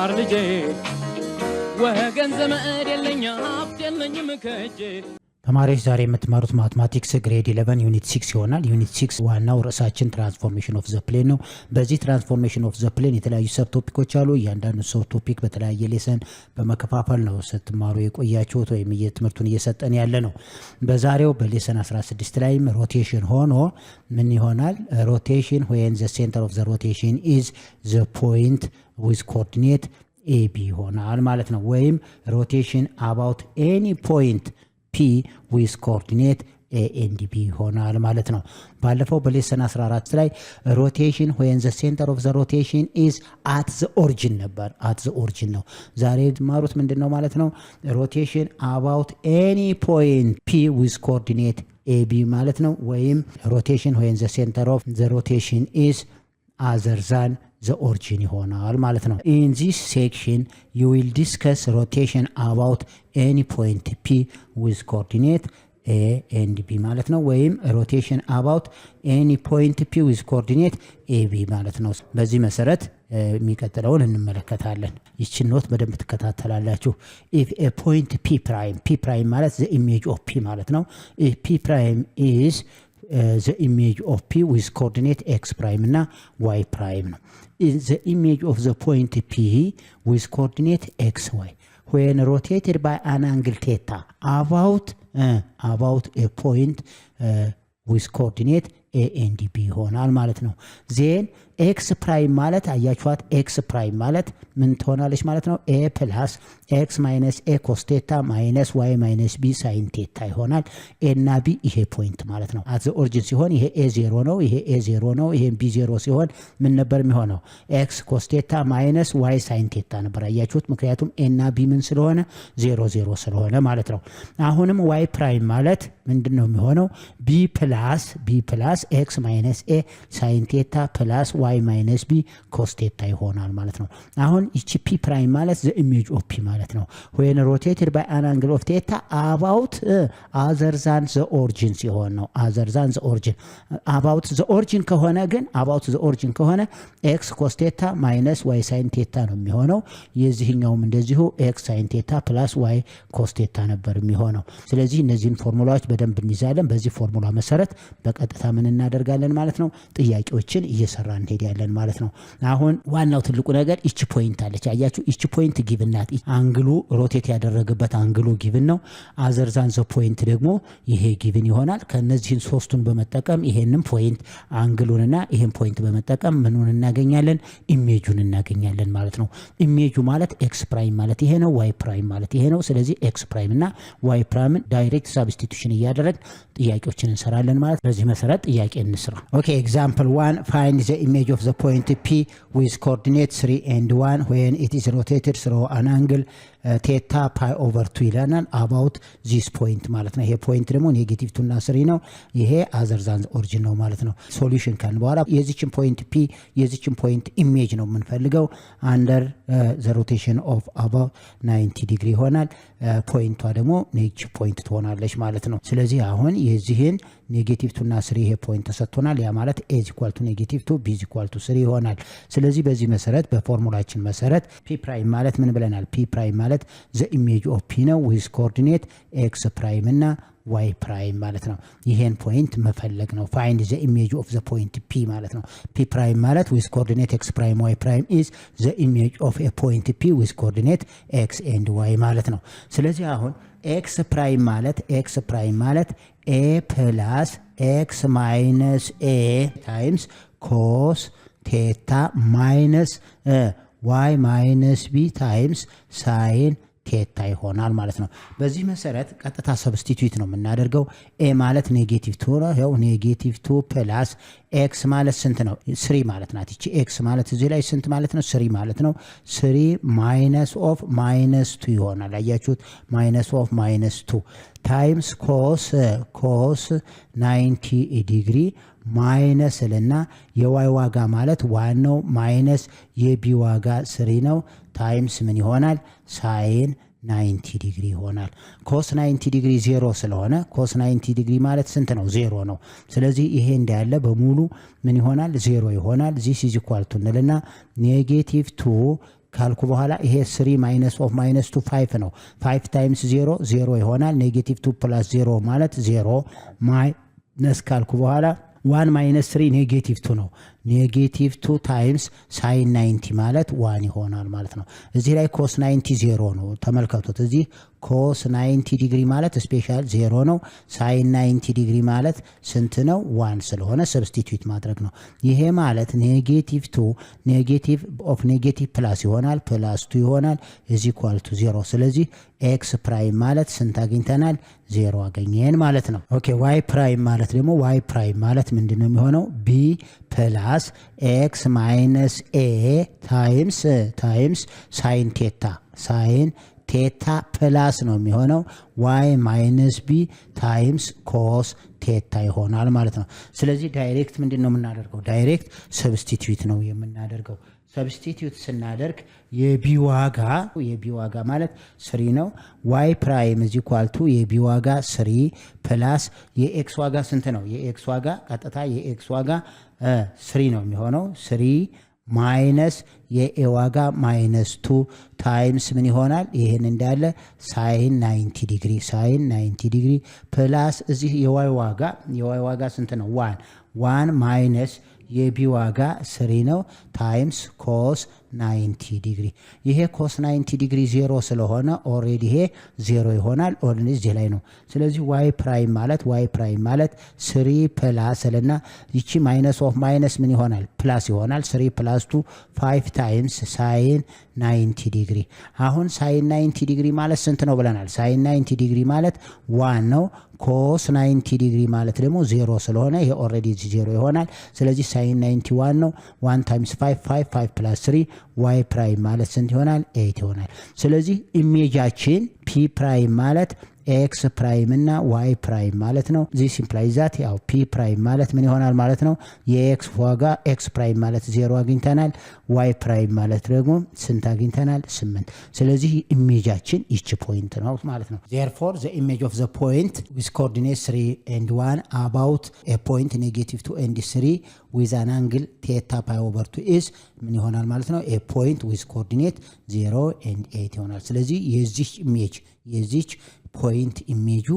ልማር ልጄ ወገን ዘመድ የለኝ ሀብት የለኝም ከእጄ ተማሪዎች ዛሬ የምትማሩት ማትማቲክስ ግሬድ 11 ዩኒት 6 ይሆናል። ዩኒት 6 ዋናው ርዕሳችን ትራንስፎርሜሽን ኦፍ ዘ ፕሌን ነው። በዚህ ትራንስፎርሜሽን ኦፍ ዘ ፕሌን የተለያዩ ሰብ ቶፒኮች አሉ። እያንዳንዱ ሰብ ቶፒክ በተለያየ ሌሰን በመከፋፈል ነው ስትማሩ የቆያችሁት ወይም የትምህርቱን እየሰጠን ያለ ነው። በዛሬው በሌሰን 16 ላይም ሮቴሽን ሆኖ ምን ይሆናል? ሮቴሽን when the center of the rotation is the point with coordinate AB ይሆናል ማለት ነው። ወይም ሮቴሽን about any point P with coordinate A and B ይሆናል ማለት ነው። ባለፈው በሌሰን 14 ላይ ሮቴሽን when the center of the rotation is at the origin ነበር። at the origin ነው። ዛሬ ማሩት ምንድነው ማለት ነው? ሮቴሽን about any point P with coordinate AB ማለት ነው። ወይም ሮቴሽን when the center of the rotation is other than the origin ይሆናል ማለት ነው። In this section you will discuss rotation about any point P with coordinate A and B ማለት ነው። ወይም rotation about any point P with coordinate AB ማለት ነው። በዚህ መሰረት የሚቀጥለውን እንመለከታለን። ይህችን ኖት በደንብ ትከታተላላችሁ። if a point P prime ማለት the image of P ማለት ነው። if P prime is the image of P with coordinate x prime እና y prime ነው. The image of the point P with coordinate xy when rotated by an angle theta about a point with coordinate A and B ይሆናል ማለት ነው። then x prime ማለት አያችኋት x prime ማለት ምን ትሆናለች ማለት ነው? a plus x minus a cos theta minus y minus b sin theta ይሆናል። a እና b ይሄ ፖይንት ማለት ነው። at the origin ሲሆን ይሄ a0 ነው፣ ይሄ a0 ነው፣ ይሄ b0 ሲሆን ምን ነበር የሚሆነው? x cos theta minus y sin theta ነበር። አያችሁት? ምክንያቱም a እና b ምን ስለሆነ 0 ስለሆነ ማለት ነው። አሁንም y prime ማለት ምንድነው የሚሆነው? b plus x minus a sin theta plus y minus b cos theta ይሆናል ማለት ነው። አሁን እቺ p prime ማለት the image of p ማለት ነው። when rotated by an angle of theta about other than the origin ሲሆን ነው። other than the origin about the origin ከሆነ ግን about the origin ከሆነ x cos theta minus y sin theta ነው የሚሆነው። የዚህኛውም እንደዚሁ x sin theta plus y cos theta ነበር የሚሆነው። ስለዚህ እነዚህን ፎርሙላዎች በደንብ እንይዛለን። በዚህ ፎርሙላ መሰረት በቀጥታ ምን እናደርጋለን ማለት ነው? ጥያቄዎችን እየሰራን እንሄዳለን ማለት ነው። አሁን ዋናው ትልቁ ነገር እቺ ፖይንት አለች። አያችሁ? እቺ ፖይንት ጊቭን ናት። አንግሉ ሮቴት ያደረገበት አንግሉ ጊቭን ነው። አዘርዛን ዘ ፖይንት ደግሞ ይሄ ጊቭን ይሆናል። ከነዚህን ሶስቱን በመጠቀም ይሄንን ፖይንት አንግሉንና ይሄን ፖይንት በመጠቀም ምኑን እናገኛለን? ኢሜጁን እናገኛለን ማለት ነው። ኢሜጁ ማለት ኤክስ ፕራይም ማለት ይሄ ነው፣ ዋይ ፕራይም ማለት ይሄ ነው። ስለዚህ ኤክስ ፕራይም እና ዋይ ፕራይምን ዳይሬክት ሳብስቲቱሽን እያደረግን ጥያቄዎችን እንሰራለን ማለት። በዚህ መሰረት ጥያቄ እንስራ። ኦኬ ኤግዛምፕል 1 find the image of the point P with coordinate 3 and 1 when it is rotated through an angle theta pi over 2 ይላናል about this point ማለት ነው። ይሄ ፖይንት ደግሞ ኔጌቲቭ 2 እና 3 ነው። ይሄ other than origin ነው ማለት ነው። ሶሉሽን ካልን በኋላ የዚችን ፖይንት P የዚችን ፖይንት ኢሜጅ ነው የምንፈልገው under the rotation of about 90 ዲግሪ ይሆናል። ፖይንቷ ደግሞ ኔጌቲቭ ፖይንት ትሆናለች ማለት ነው። ስለዚህ አሁን የዚህን ኔጌቲቭ 2 እና 3 ይሄ ፖይንት ተሰጥቶናል። ያ ማለት a = ኔጌቲቭ 2 b = 3 ይሆናል። ስለዚህ በዚህ መሰረት በፎርሙላችን መሰረት p ፕራይም ማለት ምን ብለናል? p ፕራይም ማለት the image of p ነው with coordinate x ፕራይም እና y ፕራይም ማለት ነው። ይሄን ፖይንት መፈለግ ነው። find the image of the point p ማለት ነው። p ፕራይም ማለት with coordinate x ፕራይም y ፕራይም is the image of a point p with coordinate x and y ማለት ነው። ስለዚህ አሁን x ፕራይም ማለት a plus x minus a times cos theta minus y minus b times sin ቴታ ይሆናል ማለት ነው። በዚህ መሰረት ቀጥታ ሰብስቲቱት ነው የምናደርገው። a ማለት ኔጌቲቭ 2 ነው። ያው ኔጌቲቭ 2 ፕላስ x ማለት ስንት ነው? 3 ማለት ናት። እቺ x ማለት እዚህ ላይ ስንት ማለት ነው? 3 ማለት ነው። 3 ማይነስ ኦፍ ማይነስ 2 ይሆናል። አያችሁት? ማይነስ ኦፍ ማይነስ 2 ታይምስ ኮስ 90 ዲግሪ ማይነስ ልና የዋይ ዋጋ ማለት ዋናው ማይነስ የቢ ዋጋ 3 ነው ታይምስ ምን ይሆናል? ሳይን 90 ዲግሪ ይሆናል። ኮስ 90 ዲግሪ 0 ስለሆነ ኮስ 90 ዲግሪ ማለት ስንት ነው? 0 ነው። ስለዚህ ይሄ እንዳለ በሙሉ ምን ይሆናል? 0 ይሆናል። this is equal to እንልና ኔጌቲቭ 2 ካልኩ በኋላ ይሄ 3 ማይነስ ኦፍ ማይነስ 2 5 ነው 5 ታይምስ 0 0 ይሆናል ኔጌቲቭ 2 ፕላስ 0 ማለት 0 ማይነስ ካልኩ በኋላ 1 ማይነስ 3 ኔጌቲቭ 2 ነው ኔጌቲቭ 2 ታይምስ ሳይን 90 ማለት 1 ይሆናል ማለት ነው እዚህ ላይ ኮስ 90 0 ነው ተመልከቱት እዚህ ኮስ 90 ዲግሪ ማለት ስፔሻል 0 ነው ሳይን 90 ዲግሪ ማለት ስንት ነው 1 ስለሆነ ሰብስቲቲዩት ማድረግ ነው ይሄ ማለት ኔጌቲቭ 2 ኔጌቲቭ ኦፍ ኔጌቲቭ ፕላስ ይሆናል ፕላስ 2 ይሆናል is equal to 0 ስለዚህ ኤክስ ፕራይም ማለት ስንት አግኝተናል 0 አገኘን ማለት ነው ኦኬ ዋይ ፕራይም ማለት ደግሞ ዋይ ፕራይም ማለት ምንድነው የሚሆነው ቢ ፕላስ ኤክስ ማይነስ ኤ ታይምስ ሳይን ቴታ ፕላስ ነው የሚሆነው ዋይ ማይነስ ቢ ታይምስ ኮስ ቴታ ይሆናል ማለት ነው ስለዚህ ዳይሬክት ምንድነው የምናደርገው ዳይሬክት ሰብስቲቲዩት ነው የምናደርገው ሰብስቲቲዩት ስናደርግ የቢ ዋጋ ማለት 3 ነው ዋይ ፕራይም is equal to የቢ ዋጋ 3 ፕላስ የኤክስ ዋጋ ስንት ነው የኤክስ ዋጋ ቀጥታ የኤክስ ዋጋ 3 ነው የሚሆነው 3 ማይነስ የኤ ዋጋ ማይነስ 2 ታይምስ ምን ይሆናል ይሄን እንዳለ ሳይን 90 ዲግሪ ፕላስ እዚህ የዋይ ዋጋ ስንት ነው 1 ማይነስ የቢ ዋጋ 3 ነው ታይምስ ኮስ 90 ዲግሪ ይሄ ኮስ 90 ዲግሪ 0 ስለሆነ ኦሬዲ ይሄ 0 ይሆናል ኦሬዲ እዚህ ላይ ነው ስለዚህ ዋይ ፕራይም ማለት 3 ፕላስ እና ይቺ ማይነስ ኦፍ ማይነስ ምን ይሆናል ፕላስ ይሆናል 3 ፕላስ 2 5 ታይምስ ሳይን 90 ዲግሪ አሁን ሳይን 90 ዲግሪ ማለት ስንት ነው ብለናል ሳይን 90 ዲግሪ ማለት 1 ነው ኮስ 90 ዲግሪ ማለት ደግሞ 0 ስለሆነ ይሄ ኦሬዲ 0 ይሆናል ስለዚህ ሳይን 91 ነው 1 ታይምስ 5 ፕላስ 3 ዋይ ፕራይም ማለት ስንት ይሆናል 8 ይሆናል ስለዚህ ኢሜጃችን ፒ ፕራይም ማለት ኤክስ ፕራይም እና ዋይ ፕራይም ማለት ነው this implies that ያው ፒ ፕራይም ማለት ምን ይሆናል ማለት ነው የኤክስ ዋጋ ኤክስ ፕራይም ማለት 0 አግኝተናል ዋይ ፕራይም ማለት ደግሞ ስንት አግኝተናል 8 ስለዚህ ኢሜጃችን እቺ ፖይንት ነው ማለት ነው therefore the image of the point with coordinates 3 and 1 about a point negative 2 and 3 with an angle theta pi over 2 is ምን ይሆናል ማለት ነው a point with coordinate 0 and 8 ይሆናል ስለዚህ የዚህ ኢሜጅ የዚህ ፖይንት ኢሜጁ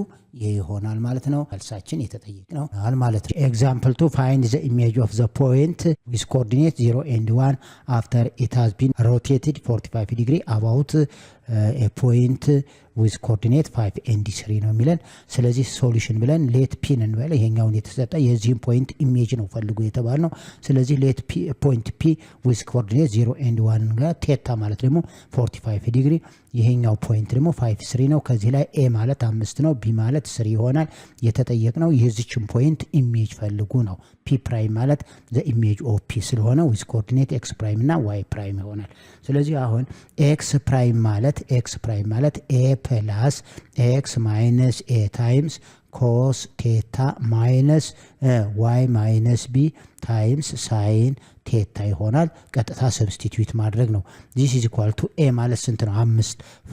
ይሆናል ማለት ነው መልሳችን የተጠየቅነው ማለት ነው example 2 find the image of the point with coordinate 0 and 1 after it has been rotated 45 degree about a point with coordinate 5 and 3 ነው የሚለን ስለዚህ ሶሉሽን ብለን ሌት ፒ እንበል ይሄኛውን የተሰጠ የዚህን ፖይንት ኢሜጅ ነው ፈልጉ የተባልነው ስለዚህ ሌት ፒ ፖይንት ፒ with coordinate 0 and 1 ጋር ቴታ ማለት ደግሞ 45 ዲግሪ ይሄኛው ፖይንት ደግሞ 5 3 ነው ከዚህ ላይ ኤ ማለት 5 ነው ቢ ማለት 3 ይሆናል የተጠየቅነው የዚህችን ፖይንት ኢሜጅ ፈልጉ ነው ፒ ፕራይም ማለት the image of p ስለሆነ with coordinate x ፕራይም እና y ፕራይም ይሆናል ስለዚህ አሁን x ፕራይም ማለት a plus x minus a times cos theta minus y minus b times sin theta ይሆናል ቀጥታ ሰብስቲቲዩት ማድረግ ነው this is equal to a ማለት ስንት ነው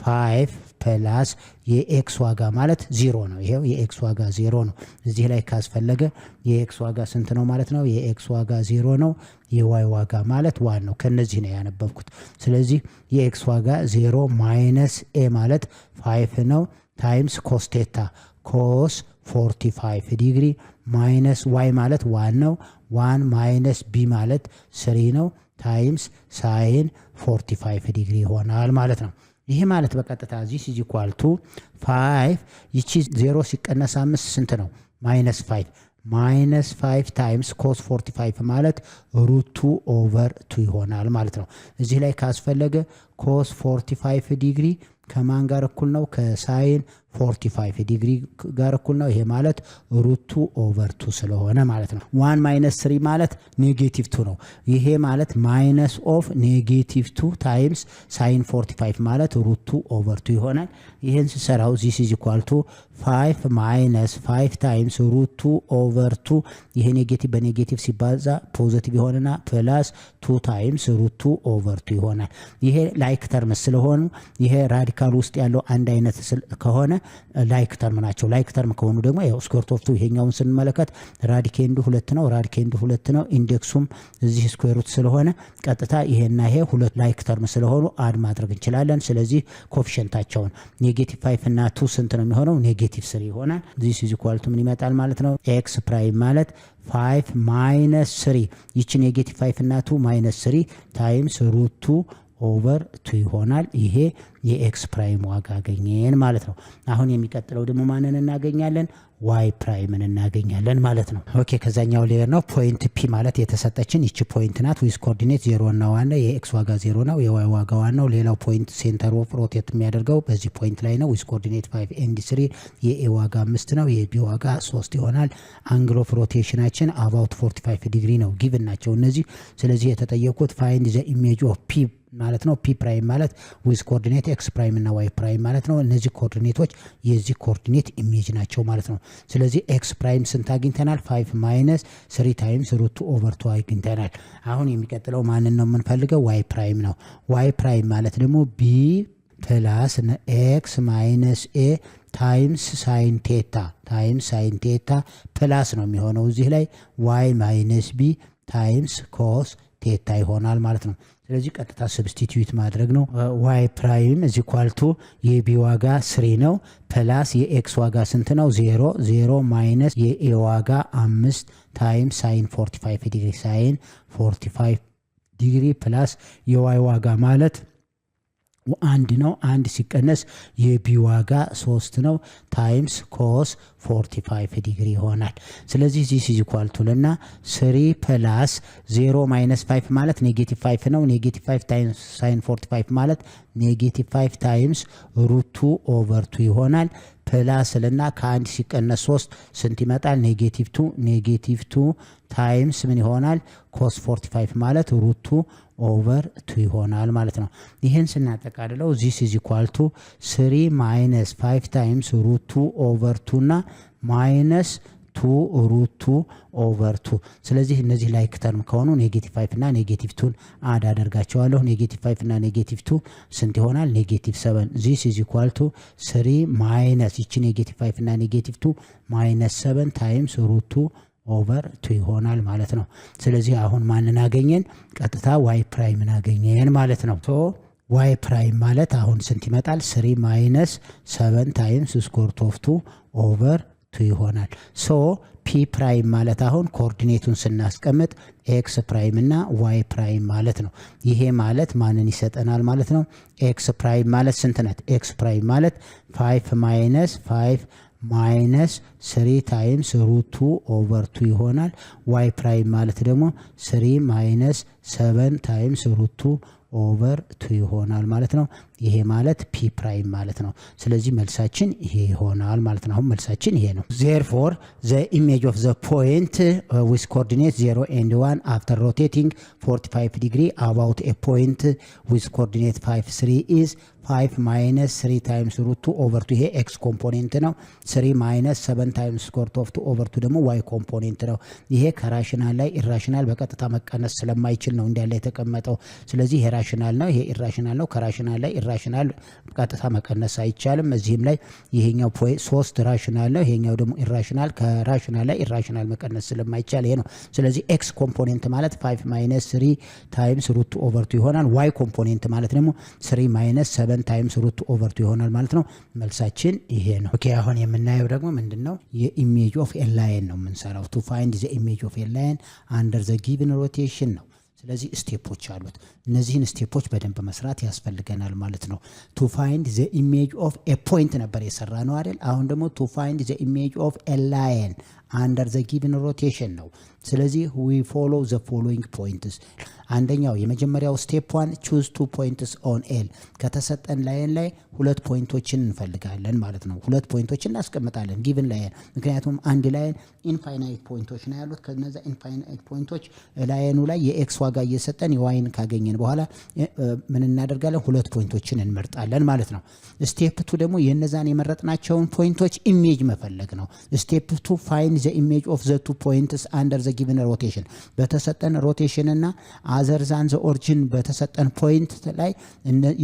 5 ፕላስ የኤክስ ዋጋ ማለት 0 ነው ይሄው የኤክስ ዋጋ 0 ነው እዚህ ላይ ካስፈለገ የኤክስ ዋጋ ስንት ነው ማለት ነው የኤክስ ዋጋ 0 ነው የዋይ ዋጋ ማለት 1 ነው ከነዚህ ነው ያነበብኩት ስለዚህ የኤክስ ዋጋ 0 ማይነስ ኤ ማለት 5 ነው ታይምስ ኮስ ቴታ ኮስ 45 ዲግሪ ማይነስ ዋይ ማለት 1 ነው 1 ማይነስ ቢ ማለት 3 ነው ታይምስ ሳይን 45 ዲግሪ ይሆናል ማለት ነው ይሄ ማለት በቀጥታ this is equal to 5 ይቺ 0 ሲቀነስ 5 ስንት ነው -5 ታይምስ ኮስ 45 ማለት √2 ኦቨር 2 ይሆናል ማለት ነው እዚህ ላይ ካስፈለገ ኮስ 45 ዲግሪ ከማን ጋር እኩል ነው ከሳይን 45 ዲግሪ ጋር እኩል ነው ይሄ ማለት √2 ኦቨር 2 ስለሆነ ማለት ነው 1 - 3 ማለት -2 ነው ይሄ ማለት ማይነስ ኦፍ -2 ታይምስ ሳይን 45 ማለት √2 ኦቨር 2 ይሆናል ይሄን ሲሰራው this is equal to 5 - 5 ታይምስ √2 ኦቨር 2 ይሄ ኔጌቲቭ በኔጌቲቭ ሲባዛ ፖዚቲቭ ይሆንና ፕላስ 2 ታይምስ √2 ኦቨር 2 ይሆናል ይሄ ላይክ ተርም ስለሆነ ይሄ ራዲካል ውስጥ ያለው አንድ አይነት ከሆነ ላይክ ተርም ናቸው። ላይክ ተርም ከሆኑ ደግሞ ያው ስኩዌር ሩት ኦፍ 2 ይሄኛውን ስንመለከት ራዲካንዱ 2 ነው፣ ራዲካንዱ 2 ነው፣ ኢንዴክሱም እዚህ ስኩዌር ሩት ስለሆነ ቀጥታ ይሄና ይሄ ሁለት ላይክ ተርም ስለሆኑ አድ ማድረግ እንችላለን። ስለዚህ ኮኤፊሺየንታቸውን -5 እና 2 ስንት ነው የሚሆነው? -3 ይሆናል። this is equal to ምን ይመጣል ማለት ነው? x ፕራይም ማለት 5 - 3 ይቺ -5 እና 2 -3 ታይምስ ሩት 2 ኦቨር 2 ይሆናል። ይሄ የኤክስ ፕራይም ዋጋ አገኘን ማለት ነው። አሁን የሚቀጥለው ደግሞ ማንን እናገኛለን? ዋይ ፕራይምን እናገኛለን ማለት ነው። ኦኬ ከዛኛው ሌየር ነው። ፖይንት ፒ ማለት የተሰጠችን ይቺ ፖይንት ናት። ዊዝ ኮኦርዲኔት 0 እና 1 የኤክስ ዋጋ 0 ነው፣ የዋይ ዋጋ 1 ነው። ሌላው ፖይንት ሴንተር ኦፍ ሮቴት የሚያደርገው በዚህ ፖይንት ላይ ነው። ዊዝ ኮኦርዲኔት 5 ኤንድ 3 የኤ ዋጋ 5 ነው፣ የቢ ዋጋ 3 ይሆናል። አንግል ኦፍ ሮቴሽናችን አባውት 45 ዲግሪ ነው። ጊቭን ናቸው እነዚህ። ስለዚህ የተጠየቁት ፋይንድ ዘ ኢሜጅ ኦፍ ፒ ማለት ነው። ፒ ፕራይም ማለት ዊዝ ኮኦርዲኔት ኤክስ ፕራይም እና ዋይ ፕራይም ማለት ነው። እነዚህ ኮኦርዲኔቶች የዚህ ኮኦርዲኔት ኢሜጅ ናቸው ማለት ነው። ስለዚህ ኤክስ ፕራይም ስንት አግኝተናል? 5 - 3 ታይምስ ሩት 2 ኦቨር 2 አግኝተናል። አሁን የሚቀጥለው ማንን ነው የምንፈልገው? ዋይ ፕራይም ነው። ዋይ ፕራይም ማለት ደግሞ ቢ ፕላስ ኤክስ ማይነስ ኤ ታይምስ ሳይን ቴታ ፕላስ ነው የሚሆነው እዚህ ላይ ዋይ ማይነስ ቢ ታይምስ ኮስ ቴታ ይሆናል ማለት ነው። ስለዚህ ቀጥታ ሰብስቲቲዩት ማድረግ ነው። ዋይ ፕራይም እዚ ኳልቱ የቢ ዋጋ 3 ነው ፕላስ የኤክስ ዋጋ ስንት ነው? 0 ማይነስ የኤ ዋጋ 5 ታይምስ ሳይን 45 ዲግሪ ሳይን 45 ዲግሪ ፕላስ የዋይ ዋጋ ማለት 1 ነው። 1 ሲቀነስ የቢ ዋጋ 3 ነው ታይምስ ኮስ 45 ዲግሪ ይሆናል። ስለዚህ ዚስ ኢዝ ኢኳል ቱ ለና 3 ፕላስ 0 ማይነስ 5 ማለት -5 ነው። -5 ታይምስ ሳይን 45 ማለት -5 ታይምስ ሩት 2 ኦቨር 2 ይሆናል። ፕላስ ለና ከ1 ሲቀነስ 3 ስንት ይመጣል? -2 ታይምስ ምን ይሆናል? ኮስ 45 ማለት ሩት 2 ኦቨር 2 ይሆናል ማለት ነው። ይሄን ስናጠቃልለው ዚስ ኢዝ ኢኳል ቱ 3 ማይነስ 5 ታይምስ ሩት 2 ኦቨር 2 እና ማይነስ 2 ሩት 2 ኦቨር 2። ስለዚህ እነዚህ ላይክ ተርም ከሆኑ -5 እና -2 አድ አደርጋቸዋለሁ። -5 እና -2 ስንት ይሆናል? -7። ዚስ ኢዝ ኢኳል ቱ 3 ማይነስ ይቺ -5 እና -2 ማይነስ 7 ታይምስ ሩት 2 ኦቨር 2 ይሆናል ማለት ነው። ስለዚህ አሁን ማንን አገኘን? ቀጥታ ዋይ ፕራይምን አገኘን ማለት ነው። ሶ ዋይ ፕራይም ማለት አሁን ስንት ይመጣል? 3 ማይነስ 7 ታይምስ ስኩዌር ሩት ኦፍ 2 ኦቨር 2 ይሆናል። ሶ ፒ ፕራይም ማለት አሁን ኮኦርዲኔቱን ስናስቀምጥ ኤክስ ፕራይም እና ዋይ ፕራይም ማለት ነው። ይሄ ማለት ማንን ይሰጠናል ማለት ነው? ኤክስ ፕራይም ማለት ስንት ናት? ኤክስ ፕራይም ማለት 5 ማይነስ 5 ማይነስ 3 ታይምስ ሩት 2 ኦቨር 2 ይሆናል። ዋይ ፕራይም ማለት ደግሞ 3 ማይነስ 7 ታይምስ ሩት 2 ኦቨር 2 ይሆናል ማለት ነው። ይሄ ማለት ፒ ፕራይም ማለት ነው። ስለዚህ መልሳችን ይሄ ይሆናል ማለት ነው። አሁን መልሳችን ይሄ ነው። therefore the image of the point with coordinates 0 and 1 after rotating 45 degree about a point with coordinate 5 3 is 5 minus 3 times root 2 over 2 ይሄ x ኮምፖኔንት ነው። 3 minus 7 times square root of 2 over 2 ደግሞ y ኮምፖኔንት ነው። ይሄ ከራሽናል ላይ ኢራሽናል በቀጥታ መቀነስ ስለማይችል ነው እንዳለ የተቀመጠው። ስለዚህ ይሄ ራሽናል ነው፣ ይሄ ኢራሽናል ነው። ከራሽናል ላይ ኢራሽናል ቀጥታ መቀነስ አይቻልም። እዚህም ላይ ይሄኛው 3 ራሽናል ነው፣ ይሄኛው ደግሞ ኢራሽናል። ከራሽናል ላይ ኢራሽናል መቀነስ ስለማይቻል ይሄ ነው። ስለዚህ x ኮምፖኔንት ማለት 5 minus 3 times root 2 over 2 ይሆናል። y ኮምፖኔንት ማለት ደግሞ 3 minus 7 ታይምስ ሩት ኦቨር 2 ይሆናል ማለት ነው። መልሳችን ይሄ ነው። ኦኬ አሁን የምናየው ደግሞ ምንድነው? የኢሜጅ ኦፍ ኤ ላይን ነው የምንሰራው። ቱ ፋይንድ ዘ ኢሜጅ ኦፍ ኤ ላይን አንደር ዘ ጊቭን ሮቴሽን ነው። ስለዚህ ስቴፖች አሉት። እነዚህን ስቴፖች በደንብ መስራት ያስፈልገናል ማለት ነው። ቱ ፋይንድ ዘ ኢሜጅ ኦፍ ኤ ፖይንት ነበር የሰራ ነው አይደል? አሁን ደግሞ ቱ ፋይንድ ዘ ኢሜጅ ኦፍ ኤ ላይን አንደር ዘ ጊቭን ሮቴሽን ነው። ስለዚህ ዊ ፎሎ ዘ ፎሎዊንግ ፖይንትስ። አንደኛው የመጀመሪያው ስቴፕ 1 ቹዝ 2 ፖይንትስ ኦን ኤል። ከተሰጠን ላይን ላይ 2 ፖይንቶችን እንፈልጋለን ማለት ነው። 2 ፖይንቶችን እናስቀምጣለን ጊቭን ላይን። ምክንያቱም አንድ ላይን ኢንፋይናይት ፖይንቶች ነው ያሉት። ከነዛ ኢንፋይናይት ፖይንቶች ላይኑ ላይ የኤክስ ዋጋ ዋጋ እየሰጠን የዋይን ካገኘን በኋላ ምን እናደርጋለን? ሁለት ፖይንቶችን እንመርጣለን ማለት ነው። ስቴፕ 2 ደግሞ የነዛን የመረጥናቸውን ፖይንቶች ኢሜጅ መፈለግ ነው። ስቴፕ 2 ፋይንድ ዘ ኢሜጅ ኦፍ ዘ ቱ ፖይንትስ አንደር ዘ ጊቨን ሮቴሽን በተሰጠን ሮቴሽን እና አዘር ዛን ዘ ኦሪጂን በተሰጠን ፖይንት ላይ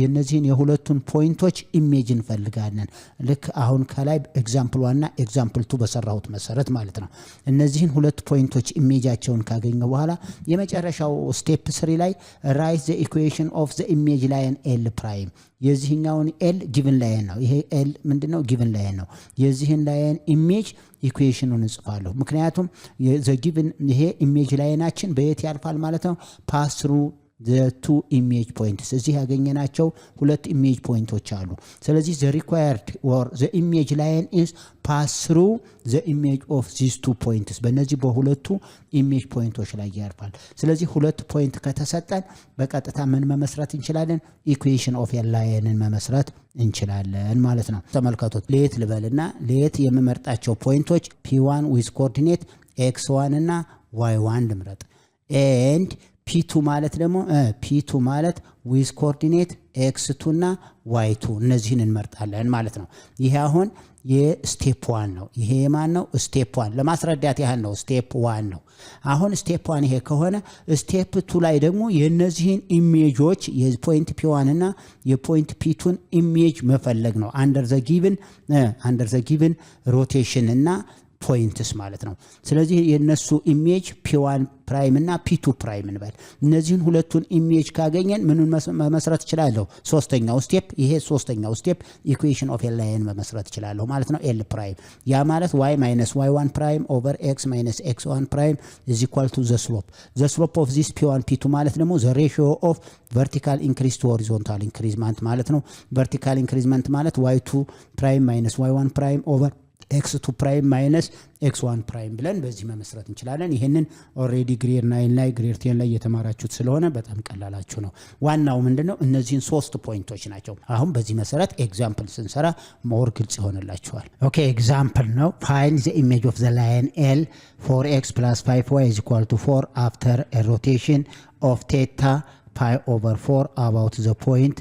የነዚህን የሁለቱን ፖይንቶች ኢሜጅ እንፈልጋለን። ልክ አሁን ከላይ ኤግዛምፕል 1 እና ኤግዛምፕል 2 በሰራሁት መሰረት ማለት ነው። እነዚህን ሁለት ፖይንቶች ኢሜጃቸውን ካገኘው በኋላ የመጨረሻው ስቴፕ 3 ላይ ራይት ዘ ኢኩዌሽን ኦፍ ዘ ኢሜጅ ላይን ኤል ፕራይም የዚህኛውን ኤል ጊቨን ላይን ነው። ይሄ ኤል ምንድነው? ጊቨን ላይን ነው። የዚህን ላይን ኢሜጅ ኢኩዌሽኑን እንጽፋለሁ። ምክንያቱም ዘ ጊቨን ይሄ ኢሜጅ ላይናችን በየት ያልፋል ማለት ነው? ፓስ ትሩ the two image points እዚህ ያገኘናቸው ሁለት ኢሜጅ ፖይንቶች አሉ። ስለዚህ the required or the image line is pass through the image of these two points በእነዚህ በሁለቱ ኢሜጅ ፖይንቶች ላይ ያርፋል። ስለዚህ ሁለት ፖይንት ከተሰጠን በቀጥታ ምን መመስረት እንችላለን? ኢኩዌሽን ኦፍ ላይንን መመስረት እንችላለን ማለት ነው። ተመልከቱት። ሌት ልበልና ሌት የምመርጣቸው ፖይንቶች p1 with coordinate x1 እና y1 ልምረጥ and p2 ማለት ደግሞ p2 ማለት with coordinate x2 እና y2 እነዚህን እንመርጣለን ማለት ነው። ይሄ አሁን የስቴፕ 1 ነው። ይሄ ማን ነው? ስቴፕ 1 ለማስረዳት ያህል ነው። ስቴፕ 1 ነው። አሁን ስቴፕ 1 ይሄ ከሆነ ስቴፕ 2 ላይ ደግሞ የነዚህን ኢሜጆች የፖይንት p1 እና የፖይንት p2ን ኢሜጅ መፈለግ ነው። አንደር ዘ ጊቭን ሮቴሽን እና ፖይንትስ ማለት ነው። ስለዚህ የነሱ ኢሜጅ p1 ፕራይም እና p2 ፕራይም እንበል። እነዚህን ሁለቱን ኢሜጅ ካገኘን ምንን መመስረት እችላለሁ? ሶስተኛው ስቴፕ ይሄ ሶስተኛው ስቴፕ ኢኩዌሽን ኦፍ ላይን መመስረት እችላለሁ ማለት ነው። l ፕራይም ያ ማለት y minus y1 ፕራይም ኦቨር x minus x1 ፕራይም is equal to the slope of this p1 p2 ማለት ደግሞ the ratio of vertical increase to horizontal increment ማለት ነው። vertical increment ማለት y2 ፕራይም minus y1 ፕራይም ኦቨር x2 ፕራይም ማይነስ x1 ፕራይም ብለን በዚህ መመስረት እንችላለን። ይሄንን ኦሬዲ ግሬድ 9 ላይ ግሬድ 10 ላይ የተማራችሁት ስለሆነ በጣም ቀላላችሁ ነው። ዋናው ምንድነው? እነዚህን ሶስት ፖይንቶች ናቸው። አሁን በዚህ መሰረት ኤግዛምፕል ስንሰራ ሞር ግልጽ ይሆንላችኋል። ኦኬ ኤግዛምፕል ነው። find the image of the line L 4x plus 5y is equal to 4 after a rotation of theta pi over 4 about the point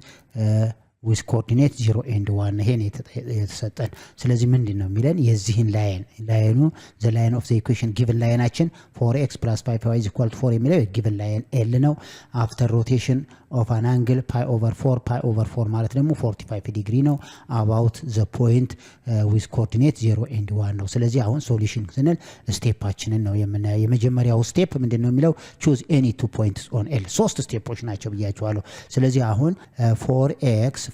with coordinate 0 and 1 ይሄን የተሰጠን። ስለዚህ ምንድነው የሚለን? የዚህን ላይኑ the line of the equation given ላይናችን 4x plus 5y is equal to 4 የሚለው given line L ነው። after rotation of an angle pi over 4 ማለት ደግሞ 45 ዲግሪ ነው about the point with coordinate 0 and 1 ነው። ስለዚህ አሁን ሶሉሽን ስንል ስቴፓችንን ነው የምናየው። የመጀመሪያው ስቴፕ ምንድነው የሚለው? choose any two points on L ሶስት ስቴፖች ናቸው ብያችኋለሁ። ስለዚህ አሁን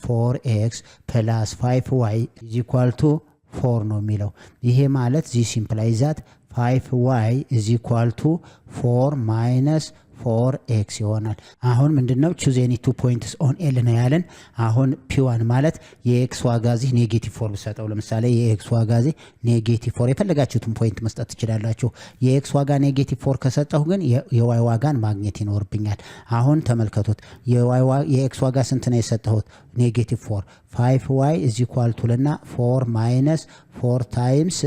4x plus 5y is equal to 4 ነው የሚለው። ይሄ ማለት this implies that 5y is equal to 4 minus 4x ይሆናል። አሁን ምንድነው choose any two points on L ነው ያለን። አሁን p1 ማለት የx ዋጋ እዚህ ኔጌቲቭ 4 ብሰጠው፣ ለምሳሌ የx ዋጋ እዚህ ኔጌቲቭ 4 የፈለጋችሁትን ፖይንት መስጠት ትችላላችሁ። የx ዋጋ ኔጌቲቭ 4 ከሰጠሁ ግን የy ዋጋን ማግኘት ይኖርብኛል። አሁን ተመልከቱት። የx ዋጋ ስንት ነው የሰጠሁት? ኔጌቲቭ 4 5y is equal to ልና 4 minus 4 times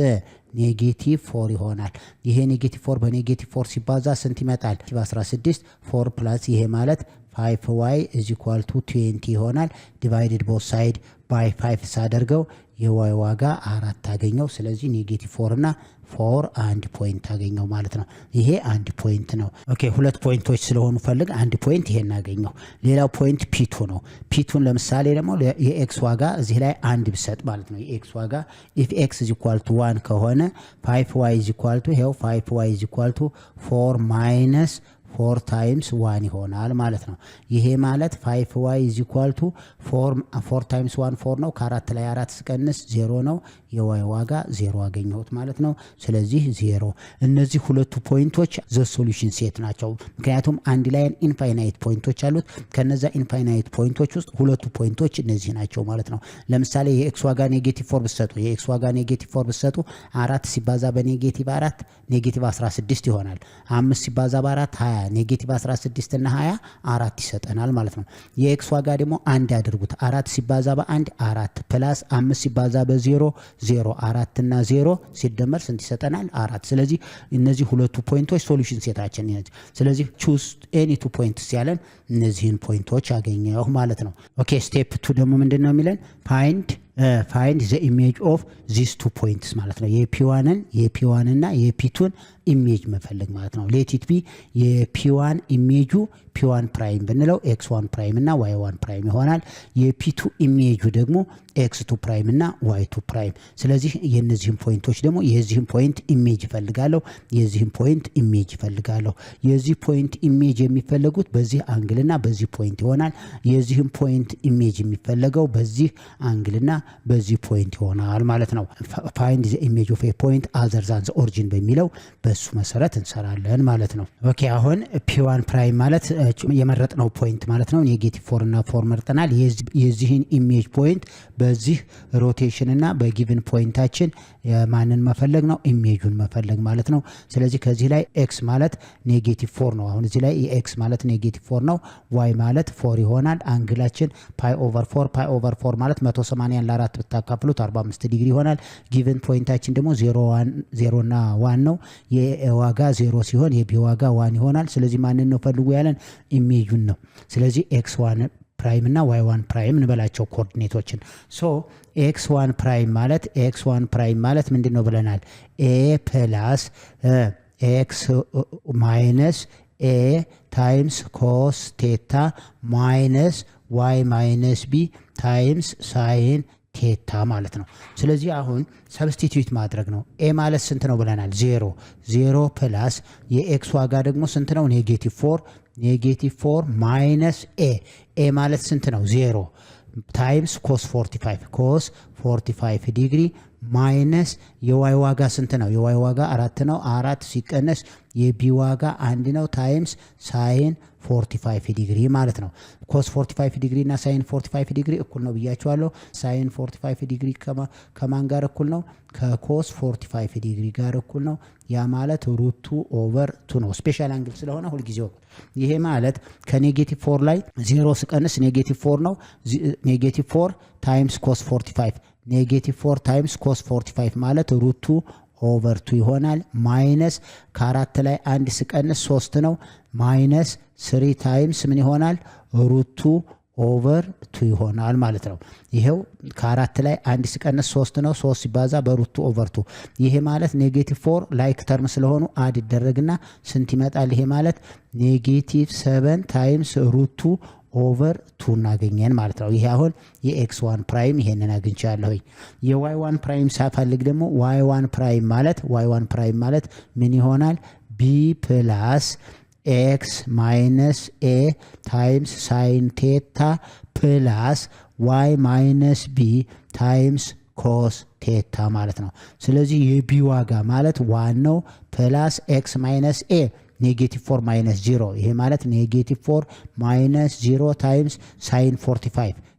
ኔጌቲቭ 4 ይሆናል። ይሄ ኔጌቲቭ 4 በኔጌቲቭ 4 ሲባዛ ስንት ይመጣል? 16 4 ፕላስ ይሄ ማለት 5y is equal to 20 ይሆናል። ዲቫይድድ ቦት ሳይድ ባይ 5 ሳደርገው የy ዋጋ 4 ታገኘው። ስለዚህ ኔጌቲቭ 4 እና 4 አንድ ፖይንት ታገኘው ማለት ነው። ይሄ አንድ ፖይንት ነው። ኦኬ ሁለት ፖይንቶች ስለሆኑ ፈልግ አንድ ፖይንት ይሄን አገኘው። ሌላው ፖይንት p2 ነው። p2 ለምሳሌ ደግሞ የx ዋጋ እዚህ ላይ አንድ ብሰጥ ማለት ነው። የx ዋጋ if x is equal to 1 ከሆነ 5y is equal to ይሄው 5y is equal to 4 minus 4 times 1 ይሆናል ማለት ነው። ይሄ ማለት 5y is equal to 4 times 1 4 ነው። ከ4 ላይ 4 ስቀንስ 0 ነው። የy ዋጋ 0 አገኘሁት ማለት ነው። ስለዚህ 0። እነዚህ ሁለቱ ፖይንቶች ዘ ሶሉሽን ሴት ናቸው። ምክንያቱም አንድ ላይ ኢንፋይናይት ፖይንቶች አሉት። ከነዛ ኢንፋይናይት ፖይንቶች ውስጥ ሁለቱ ፖይንቶች እነዚህ ናቸው ማለት ነው። ለምሳሌ የx ዋጋ ኔጌቲቭ 4 ብትሰጡ የx ዋጋ ኔጌቲቭ 4 ብትሰጡ 4 ሲባዛ በኔጌቲቭ 4 ኔጌቲቭ 16 ይሆናል። 5 ሲባዛ በ4 20 ኔጌቲቭ 16 እና 20 4 ይሰጠናል ማለት ነው። የኤክስ ዋጋ ደግሞ 1 ያድርጉት 4 ሲባዛ በ1 4 ፕላስ 5 ሲባዛ በ0 0 4 እና 0 ሲደመር ስንት ይሰጠናል 4። ስለዚህ እነዚህ ሁለቱ ፖይንቶች ሶሉሽን ሴታችን ነው። ስለዚህ ቹዝ ኤኒ ቱ ፖይንትስ ያለን እነዚህን ፖይንቶች አገኘው ማለት ነው። ኦኬ ስቴፕ 2 ደግሞ ምንድነው የሚለን ፋይንድ ዘ ኢሜጅ ኦፍ ዚስ ቱ ፖይንትስ ማለት ነው። የፒ1 እና የፒ2ን ኢሜጅ መፈለግ ማለት ነው። ሌት ኢት ቢ የፒ1 ኢሜጁ ፒ1 ፕራይም ብንለው ኤክስ1 ፕራይም እና ዋይ1 ፕራይም ይሆናል። የፒ2 ኢሜጁ ደግሞ ኤክስ2 ፕራይም እና ዋይ2 ፕራይም። ስለዚህ የነዚህን ፖይንቶች ደግሞ የዚህን ፖይንት ኢሜጅ ይፈልጋለሁ፣ የዚህን ፖይንት ኢሜጅ ይፈልጋለሁ። የዚህ ፖይንት ኢሜጅ የሚፈልጉት በዚህ አንግልና በዚህ ፖይንት ይሆናል። የዚህን ፖይንት ኢሜጅ የሚፈለገው በዚህ አንግልና በዚህ ፖይንት ይሆናል ማለት ነው። ፋይንድ ዘ ኢሜጅ ኦፍ ኤ ፖይንት አዘር ዛን ዘ ኦሪጂን በሚለው በሱ መሰረት እንሰራለን ማለት ነው። ኦኬ አሁን ፒ1 ፕራይም ማለት የመረጥነው ፖይንት ማለት ነው። ኔጌቲቭ 4 እና 4 መርጠናል። የዚህን ኢሜጅ ፖይንት በዚህ ሮቴሽን እና በጊቭን ፖይንታችን ማንን መፈለግ ነው? ኢሜጁን መፈለግ ማለት ነው። ስለዚህ ከዚህ ላይ ኤክስ ማለት ኔጌቲቭ 4 ነው። አሁን እዚህ ላይ ኤክስ ማለት ኔጌቲቭ 4 ነው። ዋይ ማለት 4 ይሆናል። አንግላችን ፓይ ኦቨር 4 ማለት 180 ለ4 ብታካፍሉት 45 ዲግሪ ይሆናል። ጊቭን ፖይንታችን ደግሞ 0 እና 1 ነው። የዋጋ 0 ሲሆን የቢ ዋጋ 1 ይሆናል። ስለዚህ ማንን ነው ፈልጉ ያለን? ኢሜጁን ነው። ስለዚህ ኤክስ1 ፕራይም እና ዋይ1 ፕራይም እንበላቸው ኮኦርዲኔቶችን። ሶ ኤክስ1 ፕራይም ማለት ምንድነው ብለናል? ኤ ፕላስ ኤክስ ማይነስ ኤ ታይምስ ኮስ ቴታ ማይነስ ዋይ ማይነስ ቢ ታይምስ ሳይን ቴታ ማለት ነው። ስለዚህ አሁን ሰብስቲትዩት ማድረግ ነው። ኤ ማለት ስንት ነው ብለናል? 0 ፕላስ የኤክስ ዋጋ ደግሞ ስንት ነው? ኔጌቲቭ 4 ማይነስ ኤ ማለት ስንት ነው? 0 ታይምስ ኮስ 45 ዲግሪ ማይነስ የዋይ ዋጋ ስንት ነው? የዋይ ዋጋ 4 ነው። 4 ሲቀነስ የቢ ዋጋ 1 ነው ታይምስ ሳይን 45 ዲግሪ ማለት ነው። ኮስ 45 ዲግሪ እና ሳይን 45 ዲግሪ እኩል ነው ብያቸዋለሁ። ሳይን 45 ዲግሪ ከማን ጋር እኩል ነው? ከኮስ 45 ዲግሪ ጋር እኩል ነው። ያ ማለት ሩት 2 ኦቨር 2 ነው። ስፔሻል አንግል ስለሆነ ሁልጊዜው ይሄ ማለት ከኔጌቲቭ 4 ላይ 0 ስቀንስ ኔጌቲቭ 4 ነው። ኔጌቲቭ 4 ታይምስ ኮስ 45 ኔጌቲቭ 4 ታይምስ ኮስ 45 ማለት ሩት 2 ኦቨር 2 ይሆናል። ማይነስ ከ4 ላይ 1 ስቀንስ 3 ነው። ማይነስ 3 ታይምስ ምን ይሆናል? ሩት 2 ኦቨር 2 ይሆናል ማለት ነው። ይሄው ከ4 ላይ 1 ሲቀንስ 3 ነው። 3 ሲባዛ በሩት 2 ኦቨር 2 ይሄ ማለት ኔጌቲቭ 4 ላይክ ተርም ስለሆኑ አድ ይደረግና ስንት ይመጣል? ይሄ ማለት ኔጌቲቭ 7 ታይምስ ሩት 2 ኦቨር 2 እናገኘን ማለት ነው። ይሄ አሁን የኤክስ1 ፕራይም ይሄንን አግኝቻለሁኝ። የዋይ1 ፕራይም ሳፈልግ ደግሞ ዋይ1 ፕራይም ማለት ምን ይሆናል? ቢ ፕላስ ኤክስ ማይነስ ኤ ታይምስ ሳይን ቴታ ፕላስ ዋይ ማይነስ ቢ ታይምስ ኮስ ቴታ ማለት ነው። ስለዚህ የቢ ዋጋ ማለት 1 ነው ፕላስ ኤክስ ማይነስ ኤ ኔጌቲቭ 4 ማይነስ 0 ይሄ ማለት ኔጌቲቭ 4 ማይነስ 0 ታይምስ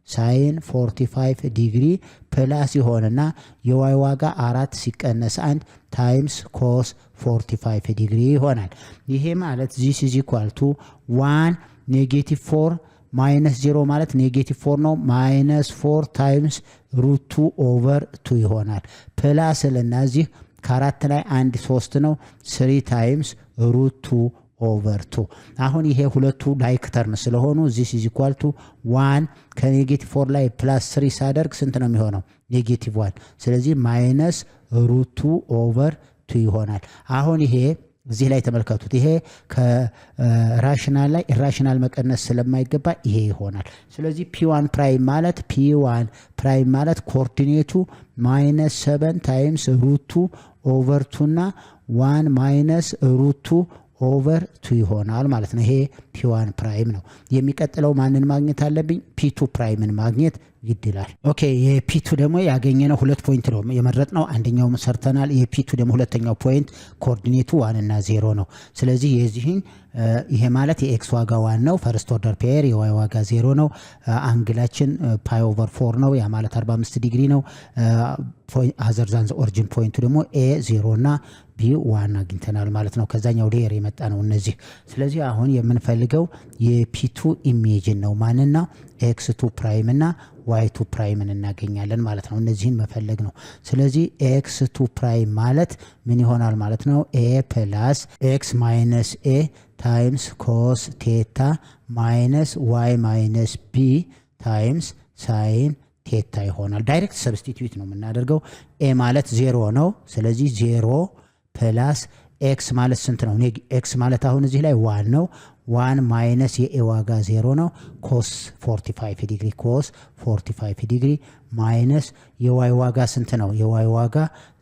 ሳይን 45 ዲግሪ ፕላስ ይሆንና የዋይ ዋጋ 4 ሲቀነስ 1 ታይምስ ኮስ 45 ዲግሪ ይሆናል። ይሄ ማለት ዚስ ኢዝ ኢኳል ቱ 1 ኔጌቲቭ 4 ማይነስ 0 ማለት ኔጌቲቭ 4 ነው። ማይነስ 4 ታይምስ ሩት 2 ኦቨር 2 ይሆናል። ፕላስ ለናዚህ ከ4 ላይ 1 3 ነው። 3 ታይምስ ሩት 2 ኦቨር 2 አሁን ይሄ ሁለቱ ላይክ ተርም ስለሆኑ ዚስ ኢዝ ኢኳል ቱ 1 ከኔጌቲቭ 4 ላይ ፕላስ 3 ሳደርግ ስንት ነው የሚሆነው? ኔጌቲቭ 1 ስለዚህ ማይነስ ሩት 2 ኦቨር 2 ይሆናል። አሁን ይሄ እዚህ ላይ ተመልከቱት። ይሄ ከራሽናል ላይ ኢራሽናል መቀነስ ስለማይገባ ይሄ ይሆናል። ስለዚህ ፒ1 ፕራይም ማለት ኮኦርዲኔቱ ማይነስ 7 ታይምስ ሩት 2 ኦቨር 2 እና 1 ማይነስ ሩት 2 ኦቨር 2 ይሆናል ማለት ነው። ይሄ ፒ1 ፕራይም ነው። የሚቀጥለው ማንን ማግኘት አለብኝ? ፒ2 ፕራይምን ማግኘት ይድላል። ኦኬ የፒቱ ደግሞ ያገኘነው 2 ፖይንት ነው የመረጥነው። አንደኛው ሰርተናል። የፒቱ ደግሞ ሁለተኛው ፖይንት ኮኦርዲኔቱ 1 እና 0 ነው። ስለዚህ የዚህን ይሄ ማለት የኤክስ ዋጋ 1 ነው። ፈርስት ኦርደር ፔር የዋይ ዋጋ 0 ነው። አንግላችን ፓይ ኦቨር 4 ነው። ያ ማለት 45 ዲግሪ ነው። አዘር ዛን ኦሪጂን ፖይንቱ ደግሞ ኤ 0 እና ቢ 1 አግኝተናል ማለት ነው። ከዛኛው ሌየር የመጣ ነው እነዚህ። ስለዚህ አሁን የምንፈልገው የፒቱ ኢሜጅን ነው። ማንና ኤክስ2 ፕራይም እና ዋይ2 ፕራይምን እናገኛለን ማለት ነው። እነዚህን መፈለግ ነው። ስለዚህ ኤክስ2 ፕራይም ማለት ምን ይሆናል ማለት ነው? ኤ ፕላስ ኤክስ ማይነስ ኤ ታይምስ ኮስ ቴታ ማይነስ ዋይ ማይነስ ቢ ታይምስ ሳይን ቴታ ይሆናል። ዳይሬክት ሰብስቲትዩት ነው የምናደርገው። ኤ ማለት 0 ነው። ስለዚህ 0 ፕላስ ኤክስ ማለት ስንት ነው? ኤክስ ማለት አሁን እዚህ ላይ 1 ነው። 1 ማይነስ የኤ ዋጋ 0 ነው። ኮስ 45 ዲግሪ ኮስ 45 ዲግሪ ማይነስ የዋይ ዋጋ ስንት ነው? የዋይ ዋጋ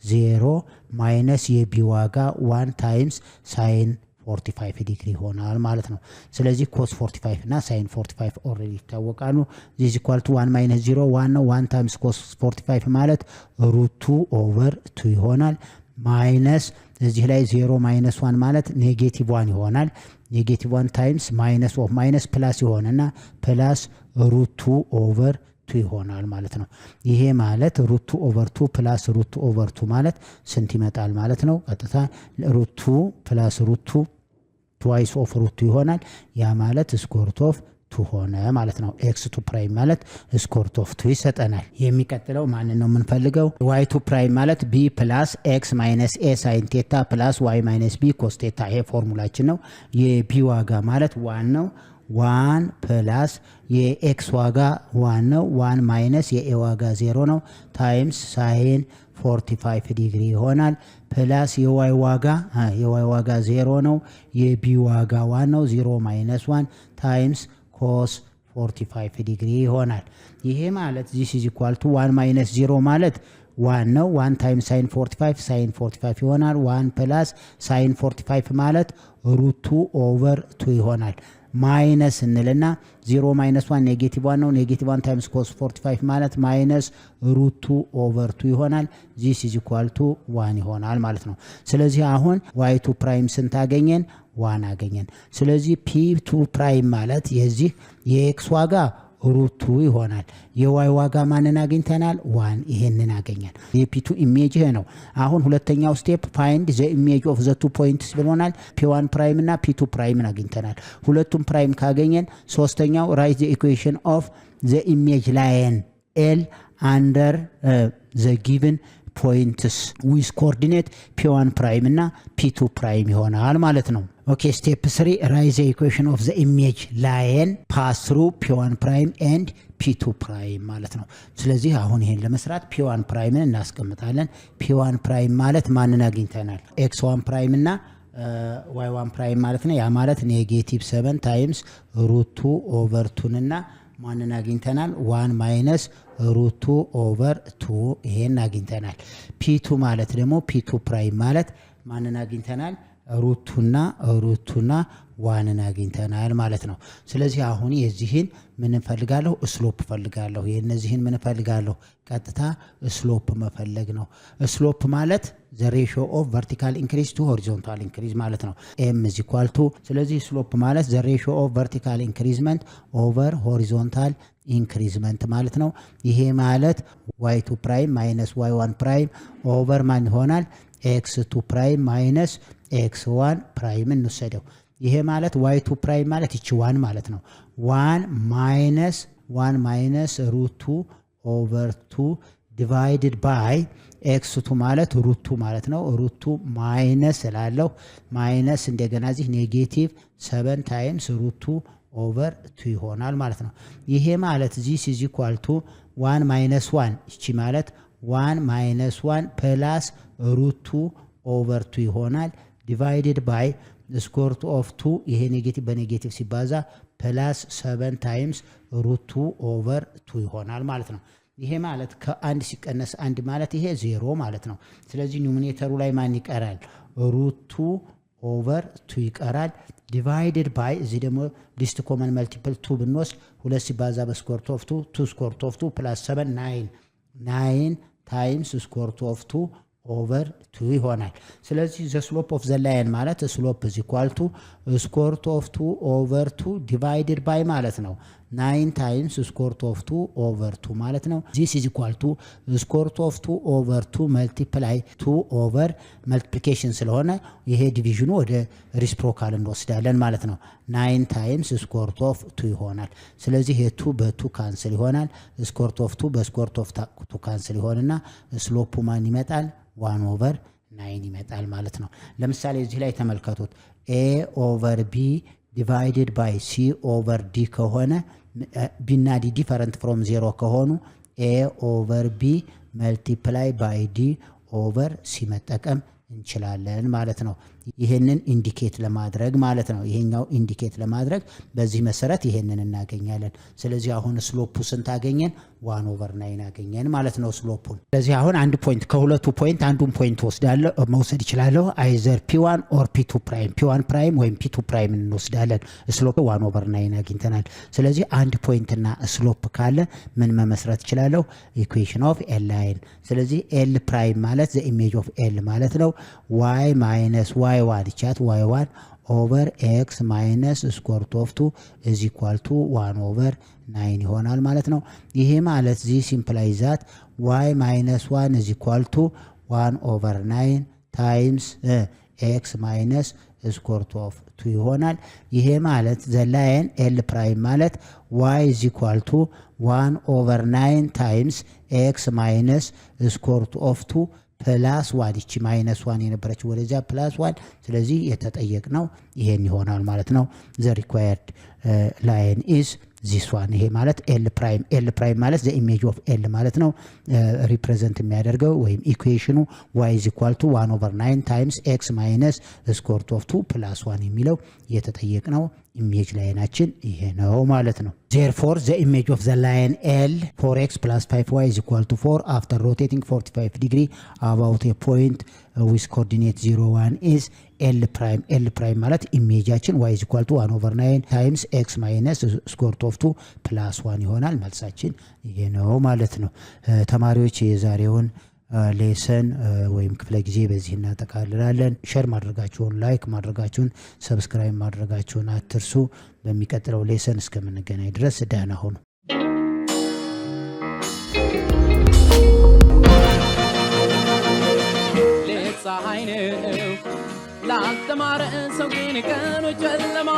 0 ማይነስ የቢ ዋጋ 1 ታይምስ ሳይን 45 ዲግሪ ይሆናል ማለት ነው። ስለዚህ ኮስ 45 እና ሳይን 45 ኦልሬዲ ይታወቃሉ። ዚስ ኢኳል ቱ 1 ማይነስ 0 1 ነው። 1 ታይምስ ኮስ 45 ማለት √2 ኦቨር 2 ይሆናል። ማይነስ እዚህ ላይ 0 ማይነስ 1 ማለት ኔጌቲቭ 1 ይሆናል። ኔጌቲቭ 1 ታይምስ ማይነስ ኦፍ ማይነስ ፕላስ ይሆንና ፕላስ √2 ኦቨር 2 ይሆናል ማለት ነው። ይሄ ማለት √2 ኦቨር 2 ፕላስ √2 ኦቨር 2 ማለት ስንት ይመጣል ማለት ነው? ቀጥታ √2 ፕላስ √2 ትዋይስ ኦፍ √2 ይሆናል። ያ ማለት ስኩዌር ኦፍ 2 ሆነ ማለት ነው። ኤክስ2 ፕራይም ማለት ስኩዌር ኦፍ 2 ይሰጠናል። የሚቀጥለው ማንን ነው የምንፈልገው? ዋይ2 ፕራይም ማለት ቢ ፕላስ ኤክስ ማይነስ ኤ ሳይን ቴታ ፕላስ ዋይ ማይነስ ቢ ኮስ ቴታ። ይሄ ፎርሙላችን ነው። የቢ ዋጋ ማለት 1 ነው። 1 ፕላስ የኤክስ ዋጋ 1 ነው። 1 ማይነስ የኤ ዋጋ 0 ነው ታይምስ ሳይን 45 ዲግሪ ይሆናል። ፕላስ የዋይ ዋጋ 0 ነው። የቢ ዋጋ 1 ነው። 0 ማይነስ 1 ታይምስ ኮስ 45 ዲግሪ ይሆናል። ይሄ ማለት ዚስ ኢዝ ኢኳል ቱ 1 ማይነስ 0 ማለት 1 ነው። 1 ታይምስ ሳይን 45 ሳይን 45 ይሆናል። 1 ፕላስ ሳይን 45 ማለት √2 ኦቨር 2 ይሆናል። ማይነስ እንልና 0 ማይነስ 1 ኔጌቲቭ 1 ነው። ኔጌቲቭ 1 ታይምስ ኮስ 45 ማለት ማይነስ √2 ኦቨር 2 ይሆናል። ዚስ ኢዝ ኢኳል ቱ 1 ይሆናል ማለት ነው። ስለዚህ አሁን ዋይ2 ፕራይም ስንት አገኘን? 1 አገኘን። ስለዚህ ፒ2 ፕራይም ማለት የዚህ የኤክስ ዋጋ √2 ይሆናል። የዋይ ዋጋ ማንን አግኝተናል? 1 ይሄንን አገኘን። የፒ2 ኢሜጅ ይሄ ነው። አሁን ሁለተኛው ስቴፕ ፋይንድ ዘ ኢሜጅ ኦፍ ዘ 2 ፖይንትስ ብሎናል። ፒ1 ፕራይም እና ፒ2 ፕራይምን አግኝተናል። ሁለቱም ፕራይም ካገኘን ሶስተኛው ራይት ዘ ኢኩዌሽን ኦፍ ዘ ኢሜጅ ላይን ኤል አንደር ዘ ጊቭን ፖይንትስ ዊዝ ኮኦርዲኔት ፒ1 ፕራይም እና ፒ2 ፕራይም ይሆናል ማለት ነው። ኦኬ ስቴፕ 3 ራይት ዘ ኢኩዌሽን ኦፍ ዘ ኢሜጅ ላይን ፓስ ትሩ ፒ1 ፕራይም ኤንድ ፒ2 ፕራይም ማለት ነው። ስለዚህ አሁን ይሄን ለመስራት ፒ1 ፕራይምን እናስቀምጣለን። ፒ1 ፕራይም ማለት ማንን አግኝተናል? ኤክስ1 ፕራይም እና ዋይ1 ፕራይም ማለት ነው። ያ ማለት ኔጌቲቭ 7 ታይምስ √2 ኦቨር 2 እና ማንን አግኝተናል? 1 ማይነስ √2 ኦቨር 2 ይሄን አግኝተናል። ፒ2 ማለት ደግሞ ፒ2 ፕራይም ማለት ማንን አግኝተናል? ሩቱና 1ን አግኝተናል ማለት ነው። ስለዚህ አሁን የዚህን ምን እንፈልጋለሁ? ስሎፕ ፈልጋለሁ። የነዚህን ምን ፈልጋለሁ? ቀጥታ ስሎፕ መፈለግ ነው። ስሎፕ ማለት ዘ ሬሽዮ ኦፍ ቨርቲካል ኢንክሪዝ ቱ ሆሪዞንታል ኢንክሪዝ ማለት ነው። ኤም ኢዝ ኢኳል ቱ ስለዚህ ስሎፕ ማለት ዘ ሬሽዮ ኦፍ ቨርቲካል ኢንክሪዝመንት ኦቨር ሆሪዞንታል ኢንክሪዝመንት ማለት ነው። ይሄ ማለት ዋይ2 ፕራይም ማይነስ ዋይ1 ፕራይም ኦቨር ማን ይሆናል? ኤክስ2 ፕራይም ማይነስ ኤክስ1 ፕራይም እንወሰደው። ይሄ ማለት ዋይ2 ፕራይም ማለት ይቺ 1 ማለት ነው። 1 ማይነስ √2 ኦቨር 2 ዲቫይድድ ባይ ኤክስ2 ማለት √2 ማለት ነው። √2 ማይነስ ስላለው ማይነስ እንደገና እዚህ ኔጌቲቭ 7 ታይምስ √2 ኦቨር 2 ይሆናል ማለት ነው። ይሄ ማለት ዚስ ኢዝ ኢኳል ቱ 1 ማይነስ 1 እቺ ማለት 1 ማይነስ 1 ፕላስ √2 ኦቨር 2 ይሆናል ዲቫይድድ ባይ ስኩዌር ሩት ኦፍ 2 ይሄ ኔጌቲቭ በኔጌቲቭ ሲባዛ ፕላስ 7 ታይምስ √2 ኦቨር 2 ይሆናል ማለት ነው። ይሄ ማለት ከአንድ ሲቀነስ አንድ ማለት ይሄ 0 ማለት ነው። ስለዚህ ኒውሚኔተሩ ላይ ማን ይቀራል? √2 over 2 ይቀራል divided by እዚህ ደግሞ least common multiple 2 ብንወስድ 2 ሲባዛ በsquare root of 2 2 square root of 2 plus 7 9 times square root of 2 over 2 ይሆናል ስለዚህ the slope of the line ማለት slope is equal to square root of 2 over 2 divided by ማለት ነው 9 times square root of 2 over 2 ማለት ነው this is equal to square root of 2 over 2 multiply 2 over multiplication ስለሆነ ይሄ ዲቪዥኑ ወደ ሪስፕሮካል እንወስዳለን ማለት ነው 9 times square root of 2 ይሆናል ስለዚህ ይሄ 2 በ2 ካንስል ይሆናል square root of 2 በsquare root of 2 ካንስል ይሆንና ስሎፑ ማን ይመጣል 1 over 9 ይመጣል ማለት ነው ለምሳሌ እዚህ ላይ ተመልከቱት a over b divided by c over d ከሆነ b እና d different from 0 ከሆኑ a over b multiply by d over c መጠቀም እንችላለን ማለት ነው ይሄንን ኢንዲኬት ለማድረግ ማለት ነው ይሄኛው ኢንዲኬት ለማድረግ በዚህ መሰረት ይሄንን እናገኛለን ስለዚህ አሁን ስሎፑ ስንት አገኘን 1 over 9 አገኘን ማለት ነው ስሎፑን ስለዚህ አሁን አንድ ፖይንት ከሁለቱ ፖይንት አንዱን ፖይንት ወስዳለሁ መውሰድ ይችላል either p1 or p2 prime p1 prime ወይም p2 prime እንወስዳለን ስሎፕ 1 over 9 አግኝተናል ስለዚህ አንድ ፖይንት እና ስሎፕ ካለ ምን መመስረት ይችላል ኢኩዌሽን ኦፍ l ላይን ስለዚህ l prime ማለት the image of l ማለት ነው y minus y1 ቻት y1 over x minus square root of 2 is equal to 1 over 9 ይሆናል ማለት ነው ይሄ ማለት this implies that y minus 1 is equal to 1 over 9 times x minus square root of 2 ይሆናል ይሄ ማለት the line l prime ማለት y is equal to 1 over 9 times x minus square root of 2 plus 1 እቺ minus 1 የነበረችው ወደዚያ plus 1 ስለዚህ የተጠየቅነው ይሄን ይሆናል ማለት ነው the required line is this one ይሄ ማለት l prime ማለት the image of l ማለት ነው represent የሚያደርገው ወይም ኢኩዌሽኑ y is equal to 1 over 9 times x minus square root of 2 plus 1 የሚለው የተጠየቅነው ኢሜጅ ላይናችን ይሄ ነው ማለት ነው therefore the image of the line l 4x plus 5y is equal to 4 after rotating 45 degree about a point with coordinate 0 1 is l prime ማለት ኢሜጃችን y is equal to 1 over 9 times x minus square root of 2 plus 1 ይሆናል መልሳችን ይሄ ነው ማለት ነው ተማሪዎች የዛሬውን ሌሰን ወይም ክፍለ ጊዜ በዚህ እናጠቃልላለን ሼር ማድረጋችሁን ላይክ ማድረጋችሁን ሰብስክራይብ ማድረጋችሁን አትርሱ በሚቀጥለው ሌሰን እስከምንገናኝ ድረስ ደህና ሁኑ ለፀሐይ ነው ላልተማረ ሰው ግን ቀኑ ጨለማ